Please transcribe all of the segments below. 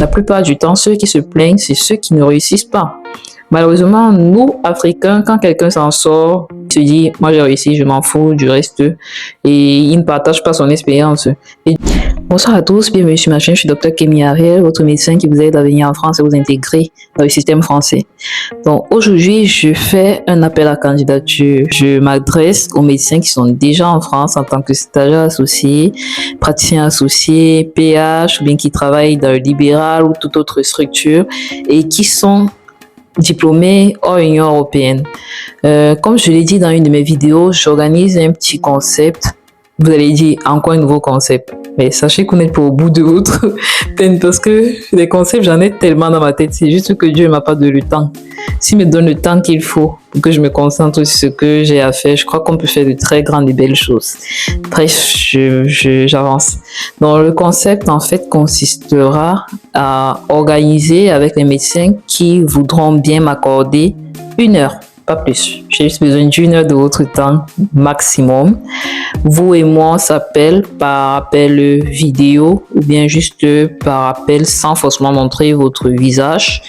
La plupart du temps, ceux qui se plaignent, c'est ceux qui ne réussissent pas. Malheureusement, nous, Africains, quand quelqu'un s'en sort, il se dit, moi j'ai réussi, je m'en fous du reste, et il ne partage pas son expérience. Bonsoir à tous, bienvenue sur ma chaîne, je suis Dr Kémy Ariel, votre médecin qui vous aide à venir en France et vous intégrer dans le système français. Donc aujourd'hui, je fais un appel à candidature. Je m'adresse aux médecins qui sont déjà en France en tant que stagiaires associés, praticiens associés, PH, ou bien qui travaillent dans le libéral ou toute autre structure et qui sont diplômés hors Union européenne. Comme je l'ai dit dans une de mes vidéos, j'organise un petit concept. Vous allez dire, encore un nouveau concept. Mais sachez qu'on n'est pas au bout de votre peine parce que les concepts, j'en ai tellement dans ma tête. C'est juste que Dieu ne m'a pas donné le temps. S'il me donne le temps qu'il faut pour que je me concentre sur ce que j'ai à faire, je crois qu'on peut faire de très grandes et belles choses. Bref, j'avance. Donc, le concept, en fait, consistera à organiser avec les médecins qui voudront bien m'accorder 1 heure. Pas plus. J'ai juste besoin d'1 heure de votre temps maximum. Vous et moi, on s'appelle par appel vidéo ou bien juste par appel sans forcément montrer votre visage.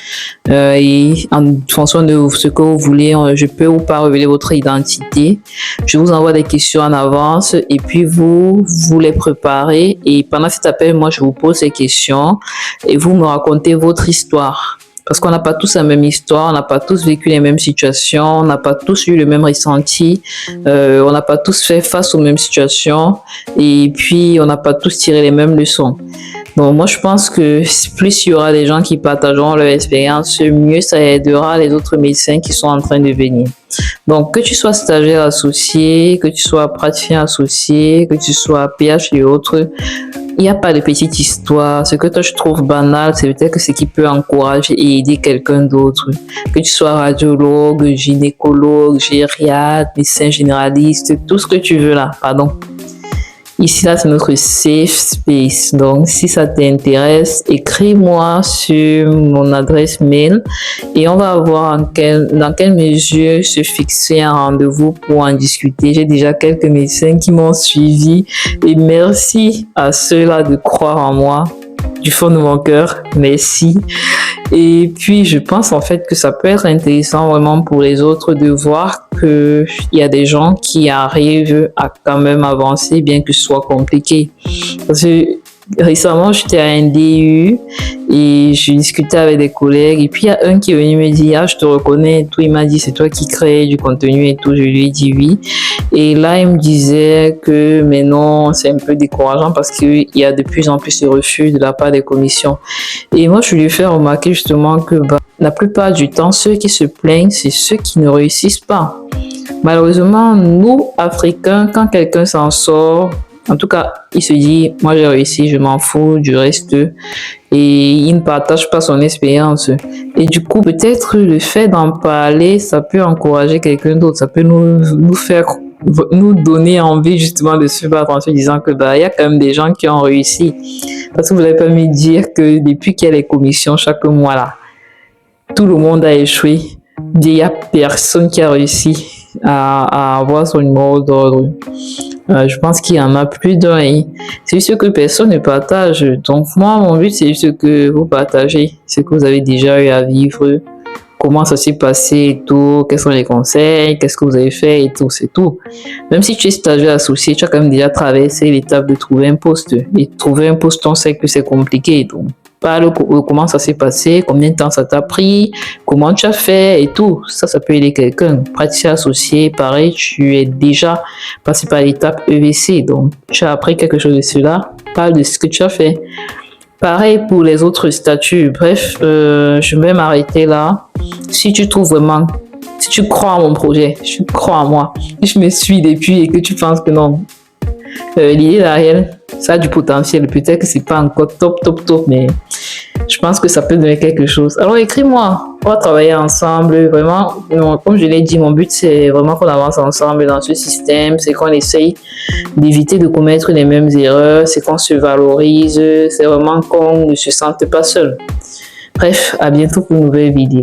Et en fonction de ce que vous voulez, je peux ou pas révéler votre identité. Je vous envoie des questions en avance et puis vous les préparez. Et pendant cet appel, moi, je vous pose ces questions et vous me racontez votre histoire. Parce qu'on n'a pas tous la même histoire, on n'a pas tous vécu les mêmes situations, on n'a pas tous eu le même ressenti, on n'a pas tous fait face aux mêmes situations et puis on n'a pas tous tiré les mêmes leçons. Donc moi je pense que plus il y aura des gens qui partageront leur expérience, mieux ça aidera les autres médecins qui sont en train de venir. Donc que tu sois stagiaire associé, que tu sois praticien associé, que tu sois PH et autres, il n'y a pas de petite histoire. Ce que toi je trouve banal, c'est peut-être que ce qui peut encourager et aider quelqu'un d'autre. Que tu sois radiologue, gynécologue, gériatre, médecin généraliste, tout ce que tu veux là, pardon. Ici, là, c'est notre safe space. Donc, si ça t'intéresse, écris-moi sur mon adresse mail et on va voir dans quelle mesure se fixer un rendez-vous pour en discuter. J'ai déjà quelques médecins qui m'ont suivi et merci à ceux-là de croire en moi. Du fond de mon cœur, merci. Et puis, je pense en fait que ça peut être intéressant vraiment pour les autres de voir qu'il y a des gens qui arrivent à quand même avancer, bien que ce soit compliqué. Parce que récemment, j'étais à un DU et je discutais avec des collègues. Et puis, il y a un qui est venu me dire, ah, je te reconnais et tout. Il m'a dit, c'est toi qui crée du contenu et tout. Je lui ai dit oui. Et là, il me disait que, mais non, c'est un peu décourageant parce qu'il y a de plus en plus de refus de la part des commissions. Et moi, je lui ai fait remarquer justement que la plupart du temps, ceux qui se plaignent, c'est ceux qui ne réussissent pas. Malheureusement, nous, Africains, quand quelqu'un s'en sort, en tout cas, il se dit, moi j'ai réussi, je m'en fous du reste et il ne partage pas son expérience. Et du coup, peut-être le fait d'en parler, ça peut encourager quelqu'un d'autre, ça peut nous donner envie justement de se battre en se disant que il y a quand même des gens qui ont réussi. Parce que vous n'allez pas me dire que depuis qu'il y a les commissions chaque mois là, tout le monde a échoué. Il n'y a personne qui a réussi à avoir son numéro d'ordre. Je pense qu'il y en a plus d'un. C'est juste que personne ne partage. Donc moi, mon but, c'est juste que vous partagez ce que vous avez déjà eu à vivre, comment ça s'est passé et tout, quels sont les conseils, qu'est-ce que vous avez fait et tout, c'est tout. Même si tu es stagiaire associé, tu as quand même déjà traversé l'étape de trouver un poste. Et trouver un poste, on sait que c'est compliqué. Donc, parle comment ça s'est passé, combien de temps ça t'a pris, comment tu as fait et tout. Ça peut aider quelqu'un. Praticien associé, pareil, tu es déjà passé par l'étape EVC. Donc, tu as appris quelque chose de cela. Parle de ce que tu as fait. Pareil pour les autres statuts. Bref, je vais m'arrêter là. Si tu trouves vraiment, si tu crois en mon projet, tu crois en moi, si je me suis depuis et que tu penses que non, l'idée d'Ariel, ça a du potentiel. Peut-être que c'est pas encore top, mais je pense que ça peut donner quelque chose. Alors écris-moi, on va travailler ensemble. Vraiment, comme je l'ai dit, mon but c'est vraiment qu'on avance ensemble dans ce système. C'est qu'on essaye d'éviter de commettre les mêmes erreurs. C'est qu'on se valorise. C'est vraiment qu'on ne se sente pas seul. Bref, à bientôt pour une nouvelle vidéo.